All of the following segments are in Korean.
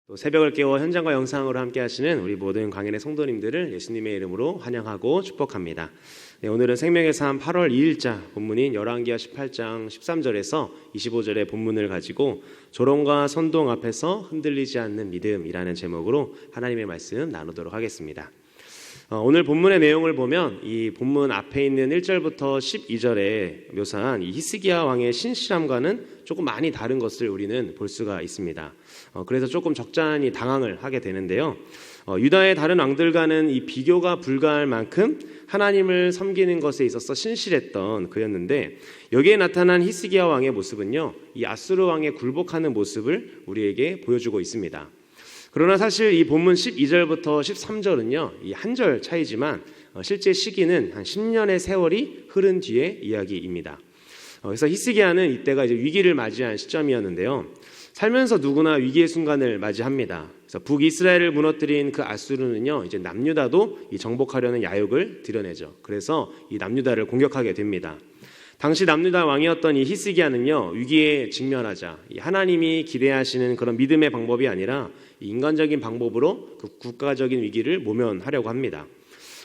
또 새벽을 깨워 현장과 영상으로 함께 하시는 우리 모든 광연의 성도님들을 예수님의 이름으로 환영하고 축복합니다. 네, 오늘은 생명의 삶 8월 2일자 본문인 열왕기하 18장 13절에서 25절의 본문을 가지고 조롱과 선동 앞에서 흔들리지 않는 믿음이라는 제목으로 하나님의 말씀 나누도록 하겠습니다. 오늘 본문의 내용을 보면 이 본문 앞에 있는 1절부터 12절에 묘사한 이 히스기야 왕의 신실함과는 조금 많이 다른 것을 우리는 볼 수가 있습니다. 그래서 조금 적잖이 당황을 하게 되는데요. 유다의 다른 왕들과는 이 비교가 불가할 만큼 하나님을 섬기는 것에 있어서 신실했던 그였는데, 여기에 나타난 히스기야 왕의 모습은요, 이 아수르 왕에 굴복하는 모습을 우리에게 보여주고 있습니다. 그러나 사실 이 본문 12절부터 13절은요, 이 한 절 차이지만 실제 시기는 한 10년의 세월이 흐른 뒤의 이야기입니다. 그래서 히스기야는 이때가 이제 위기를 맞이한 시점이었는데요. 살면서 누구나 위기의 순간을 맞이합니다. 그래서 북이스라엘을 무너뜨린 그 아수르는요, 이제 남유다도 이 정복하려는 야욕을 드러내죠. 그래서 이 남유다를 공격하게 됩니다. 당시 남유다 왕이었던 이 히스기야는요, 위기에 직면하자 이 하나님이 기대하시는 그런 믿음의 방법이 아니라 인간적인 방법으로 그 국가적인 위기를 모면하려고 합니다.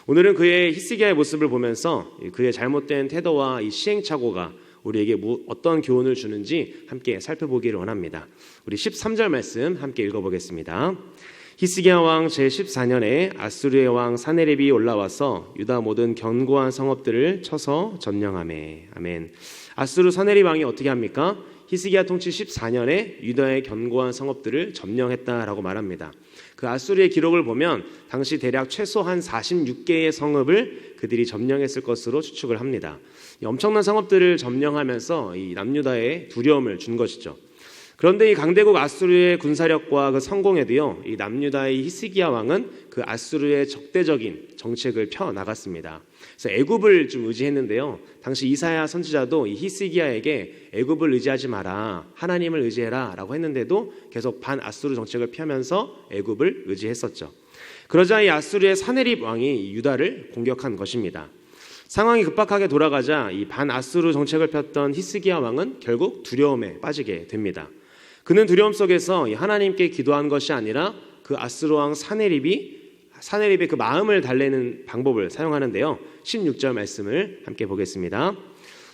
오늘은 그의 히스기야의 모습을 보면서 그의 잘못된 태도와 이 시행착오가 우리에게 어떤 교훈을 주는지 함께 살펴보기를 원합니다. 우리 13절 말씀 함께 읽어보겠습니다. 히스기야 왕 제14년에 아수르의 왕 사네립이 올라와서 유다 모든 견고한 성읍들을 쳐서 점령하매. 아멘. 아수르 사네립 왕이 어떻게 합니까? 히스기야 통치 14년에 유다의 견고한 성읍들을 점령했다라고 말합니다. 그 아수르의 기록을 보면 당시 대략 최소 한 46개의 성읍을 그들이 점령했을 것으로 추측을 합니다. 이 엄청난 성읍들을 점령하면서 이 남유다에 두려움을 준 것이죠. 그런데 이 강대국 아수르의 군사력과 그 성공에도요, 이 남유다의 히스기야 왕은 그 아수르의 적대적인 정책을 펴 나갔습니다. 그래서 애굽을 좀 의지했는데요. 당시 이사야 선지자도 이 히스기야에게 애굽을 의지하지 마라, 하나님을 의지해라라고 했는데도 계속 반아수르 정책을 펴면서 애굽을 의지했었죠. 그러자 이 아수르의 사네립 왕이 유다를 공격한 것입니다. 상황이 급박하게 돌아가자 이 반아수르 정책을 폈던 히스기야 왕은 결국 두려움에 빠지게 됩니다. 그는 두려움 속에서 하나님께 기도한 것이 아니라 그 아수르 왕 사네립의 그 마음을 달래는 방법을 사용하는데요. 16절 말씀을 함께 보겠습니다.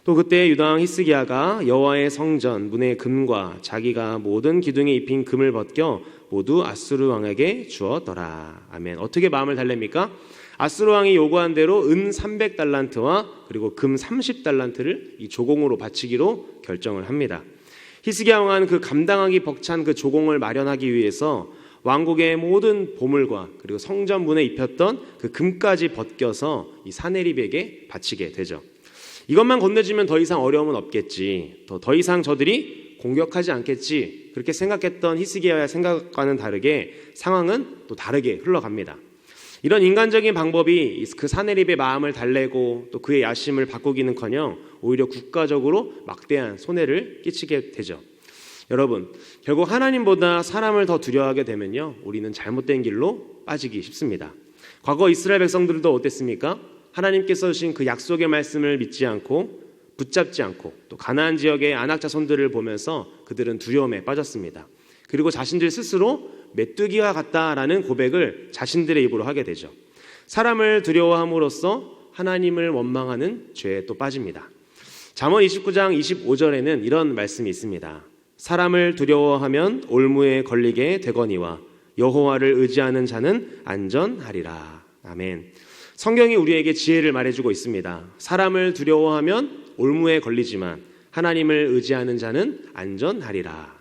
또 그때 유다 왕 히스기야가 여호와의 성전 문의 금과 자기가 모든 기둥에 입힌 금을 벗겨 모두 아수르 왕에게 주었더라. 아멘. 어떻게 마음을 달랩니까? 아수르 왕이 요구한 대로 은 300달란트와 그리고 금 30달란트를 이 조공으로 바치기로 결정을 합니다. 히스기야 왕은 그 감당하기 벅찬 그 조공을 마련하기 위해서 왕국의 모든 보물과 그리고 성전 문에 입혔던 그 금까지 벗겨서 이 사네립에게 바치게 되죠. 이것만 건네주면 더 이상 어려움은 없겠지, 더 이상 저들이 공격하지 않겠지, 그렇게 생각했던 히스기야의 생각과는 다르게 상황은 또 다르게 흘러갑니다. 이런 인간적인 방법이 그 사네립의 마음을 달래고 또 그의 야심을 바꾸기는커녕 오히려 국가적으로 막대한 손해를 끼치게 되죠. 여러분, 결국 하나님보다 사람을 더 두려워하게 되면요, 우리는 잘못된 길로 빠지기 쉽습니다. 과거 이스라엘 백성들도 어땠습니까? 하나님께서 주신 그 약속의 말씀을 믿지 않고 붙잡지 않고 또 가나안 지역의 아낙 자손들을 보면서 그들은 두려움에 빠졌습니다. 그리고 자신들 스스로 메뚜기와 같다라는 고백을 자신들의 입으로 하게 되죠. 사람을 두려워함으로써 하나님을 원망하는 죄에 또 빠집니다. 잠언 29장 25절에는 이런 말씀이 있습니다. 사람을 두려워하면 올무에 걸리게 되거니와 여호와를 의지하는 자는 안전하리라. 아멘. 성경이 우리에게 지혜를 말해주고 있습니다. 사람을 두려워하면 올무에 걸리지만 하나님을 의지하는 자는 안전하리라.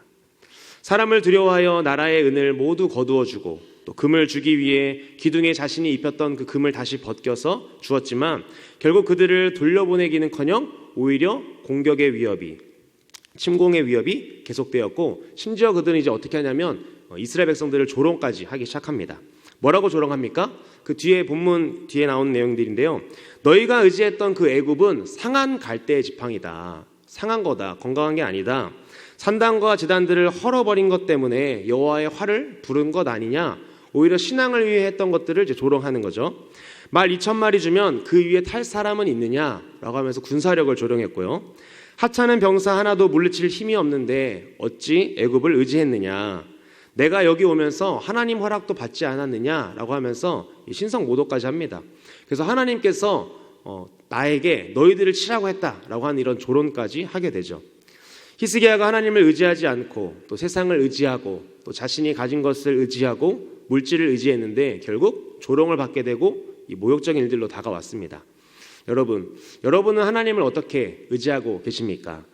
사람을 두려워하여 나라의 은을 모두 거두어주고 또 금을 주기 위해 기둥에 자신이 입혔던 그 금을 다시 벗겨서 주었지만 결국 그들을 돌려보내기는커녕 오히려 공격의 위협이, 침공의 위협이 계속되었고, 심지어 그들은 이제 어떻게 하냐면 이스라엘 백성들을 조롱까지 하기 시작합니다. 뭐라고 조롱합니까? 그 뒤에 본문 뒤에 나오는 내용들인데요. 너희가 의지했던 그 애굽은 상한 갈대의 지팡이다. 상한 거다. 건강한 게 아니다. 산당과 제단들을 헐어버린 것 때문에 여호와의 화를 부른 것 아니냐. 오히려 신앙을 위해 했던 것들을 이제 조롱하는 거죠. 말 2,000마리 주면 그 위에 탈 사람은 있느냐라고 하면서 군사력을 조롱했고요. 하찮은 병사 하나도 물리칠 힘이 없는데 어찌 애굽을 의지했느냐. 내가 여기 오면서 하나님 허락도 받지 않았느냐라고 하면서 신성 모독까지 합니다. 그래서 하나님께서 나에게 너희들을 치라고 했다라고 하는 이런 조론까지 하게 되죠. 히스기야가 하나님을 의지하지 않고 또 세상을 의지하고 또 자신이 가진 것을 의지하고 물질을 의지했는데 결국 조롱을 받게 되고 이 모욕적인 일들로 다가왔습니다. 여러분은 하나님을 어떻게 의지하고 계십니까?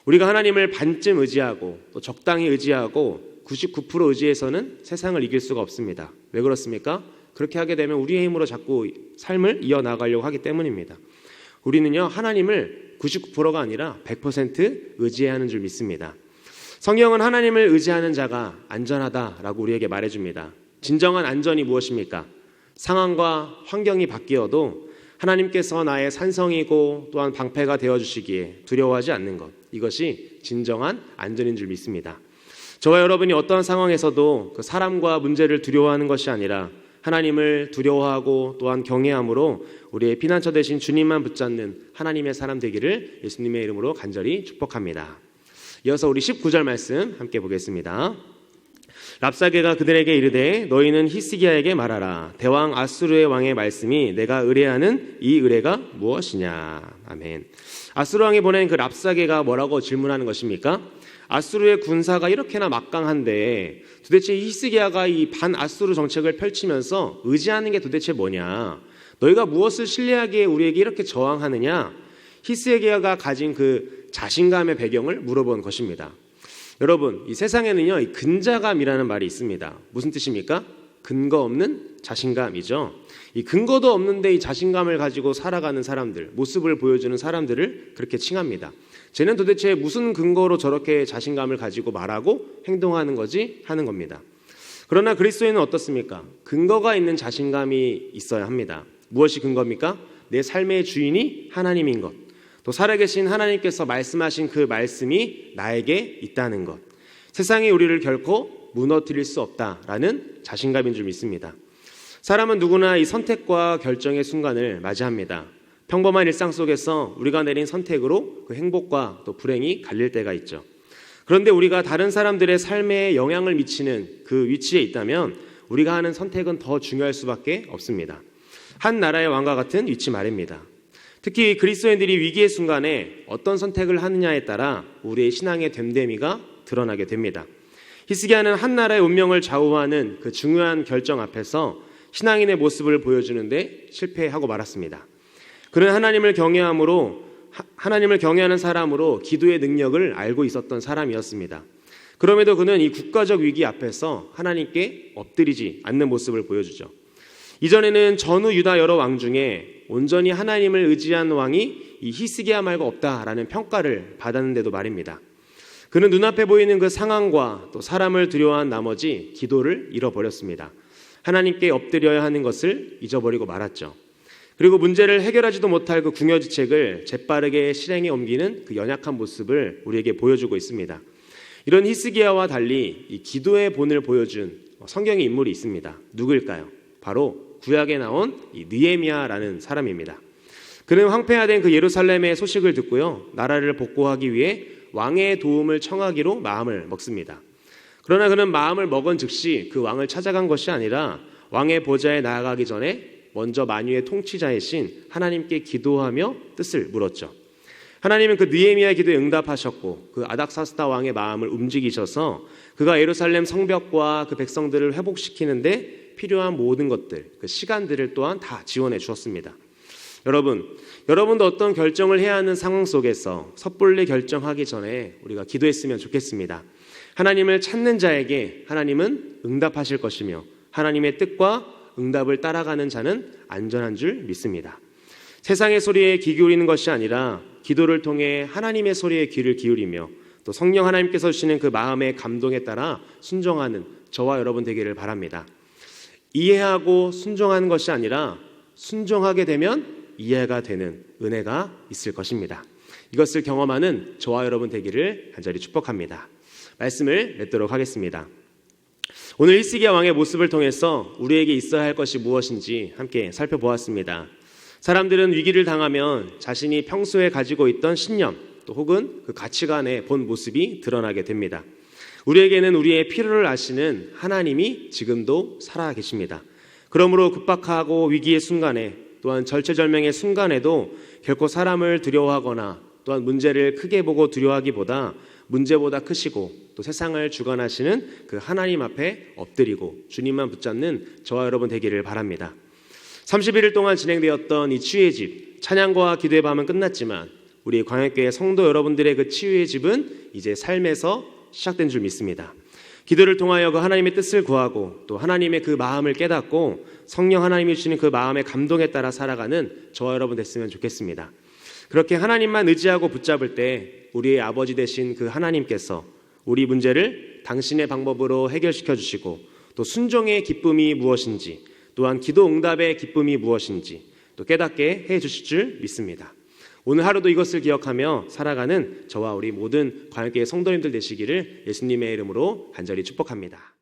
우리가 하나님을 반쯤 의지하고 또 적당히 의지하고 99% 의지해서는 세상을 이길 수가 없습니다. 왜 그렇습니까? 그렇게 하게 되면 우리의 힘으로 자꾸 삶을 이어나가려고 하기 때문입니다. 우리는요, 하나님을 99%가 아니라 100% 의지해야 하는 줄 믿습니다. 성경은 하나님을 의지하는 자가 안전하다라고 우리에게 말해줍니다. 진정한 안전이 무엇입니까? 상황과 환경이 바뀌어도 하나님께서 나의 산성이고 또한 방패가 되어주시기에 두려워하지 않는 것, 이것이 진정한 안전인 줄 믿습니다. 저와 여러분이 어떠한 상황에서도 그 사람과 문제를 두려워하는 것이 아니라 하나님을 두려워하고 또한 경외함으로 우리의 피난처 되신 주님만 붙잡는 하나님의 사람 되기를 예수님의 이름으로 간절히 축복합니다. 이어서 우리 19절 말씀 함께 보겠습니다. 랍사게가 그들에게 이르되 너희는 히스기야에게 말하라. 대왕 아수르의 왕의 말씀이 내가 의뢰하는 이 의뢰가 무엇이냐. 아멘. 아수르 왕이 보낸 그 랍사게가 뭐라고 질문하는 것입니까? 아수르의 군사가 이렇게나 막강한데 도대체 히스기야가 이 반아수르 정책을 펼치면서 의지하는 게 도대체 뭐냐? 너희가 무엇을 신뢰하기에 우리에게 이렇게 저항하느냐? 히스기야가 가진 그 자신감의 배경을 물어본 것입니다. 여러분, 이 세상에는요, 이 근자감이라는 말이 있습니다. 무슨 뜻입니까? 근거 없는 자신감이죠. 이 근거도 없는데 이 자신감을 가지고 살아가는 사람들, 모습을 보여주는 사람들을 그렇게 칭합니다. 쟤는 도대체 무슨 근거로 저렇게 자신감을 가지고 말하고 행동하는 거지? 하는 겁니다. 그러나 그리스도인은 어떻습니까? 근거가 있는 자신감이 있어야 합니다. 무엇이 근거입니까? 내 삶의 주인이 하나님인 것, 또 살아계신 하나님께서 말씀하신 그 말씀이 나에게 있다는 것, 세상이 우리를 결코 무너뜨릴 수 없다라는 자신감인 줄 믿습니다. 사람은 누구나 이 선택과 결정의 순간을 맞이합니다. 평범한 일상 속에서 우리가 내린 선택으로 그 행복과 또 불행이 갈릴 때가 있죠. 그런데 우리가 다른 사람들의 삶에 영향을 미치는 그 위치에 있다면 우리가 하는 선택은 더 중요할 수밖에 없습니다. 한 나라의 왕과 같은 위치 말입니다. 특히 그리스도인들이 위기의 순간에 어떤 선택을 하느냐에 따라 우리의 신앙의 됨됨이가 드러나게 됩니다. 히스기야는 한 나라의 운명을 좌우하는 그 중요한 결정 앞에서 신앙인의 모습을 보여주는데 실패하고 말았습니다. 그는 하나님을 경외하는 사람으로 기도의 능력을 알고 있었던 사람이었습니다. 그럼에도 그는 이 국가적 위기 앞에서 하나님께 엎드리지 않는 모습을 보여주죠. 이전에는 전후 유다 여러 왕 중에 온전히 하나님을 의지한 왕이 이 히스기야 말고 없다라는 평가를 받았는데도 말입니다. 그는 눈앞에 보이는 그 상황과 또 사람을 두려워한 나머지 기도를 잃어버렸습니다. 하나님께 엎드려야 하는 것을 잊어버리고 말았죠. 그리고 문제를 해결하지도 못할 그 궁여지책을 재빠르게 실행에 옮기는 그 연약한 모습을 우리에게 보여주고 있습니다. 이런 히스기야와 달리 이 기도의 본을 보여준 성경의 인물이 있습니다. 누구일까요? 바로 구약에 나온 이 느헤미야라는 사람입니다. 그는 황폐화된 그 예루살렘의 소식을 듣고요, 나라를 복구하기 위해 왕의 도움을 청하기로 마음을 먹습니다. 그러나 그는 마음을 먹은 즉시 그 왕을 찾아간 것이 아니라 왕의 보좌에 나아가기 전에 먼저 만유의 통치자이신 하나님께 기도하며 뜻을 물었죠. 하나님은 그 느헤미야의 기도에 응답하셨고 그 아닥사스다 왕의 마음을 움직이셔서 그가 예루살렘 성벽과 그 백성들을 회복시키는데 필요한 모든 것들, 그 시간들을 또한 다 지원해 주었습니다. 여러분도 어떤 결정을 해야 하는 상황 속에서 섣불리 결정하기 전에 우리가 기도했으면 좋겠습니다. 하나님을 찾는 자에게 하나님은 응답하실 것이며 하나님의 뜻과 응답을 따라가는 자는 안전한 줄 믿습니다. 세상의 소리에 귀 기울이는 것이 아니라 기도를 통해 하나님의 소리에 귀를 기울이며 또 성령 하나님께서 주시는 그 마음의 감동에 따라 순종하는 저와 여러분 되기를 바랍니다. 이해하고 순종하는 것이 아니라 순종하게 되면 이해가 되는 은혜가 있을 것입니다. 이것을 경험하는 저와 여러분 되기를 간절히 축복합니다. 말씀을 맺도록 하겠습니다. 오늘 히스기야 왕의 모습을 통해서 우리에게 있어야 할 것이 무엇인지 함께 살펴보았습니다. 사람들은 위기를 당하면 자신이 평소에 가지고 있던 신념 또 혹은 그 가치관의 본 모습이 드러나게 됩니다. 우리에게는 우리의 필요를 아시는 하나님이 지금도 살아 계십니다. 그러므로 급박하고 위기의 순간에, 또한 절체절명의 순간에도 결코 사람을 두려워하거나 또한 문제를 크게 보고 두려워하기보다 문제보다 크시고 또 세상을 주관하시는 그 하나님 앞에 엎드리고 주님만 붙잡는 저와 여러분 되기를 바랍니다. 31일 동안 진행되었던 이 치유의 집, 찬양과 기도의 밤은 끝났지만 우리 광역교회 성도 여러분들의 그 치유의 집은 이제 삶에서 시작된 줄 믿습니다. 기도를 통하여 그 하나님의 뜻을 구하고 또 하나님의 그 마음을 깨닫고 성령 하나님이 주시는 그 마음의 감동에 따라 살아가는 저와 여러분 됐으면 좋겠습니다. 그렇게 하나님만 의지하고 붙잡을 때 우리의 아버지 되신 그 하나님께서 우리 문제를 당신의 방법으로 해결시켜 주시고 또 순종의 기쁨이 무엇인지 또한 기도 응답의 기쁨이 무엇인지 또 깨닫게 해 주실 줄 믿습니다. 오늘 하루도 이것을 기억하며 살아가는 저와 우리 모든 광역교회 성도님들 되시기를 예수님의 이름으로 간절히 축복합니다.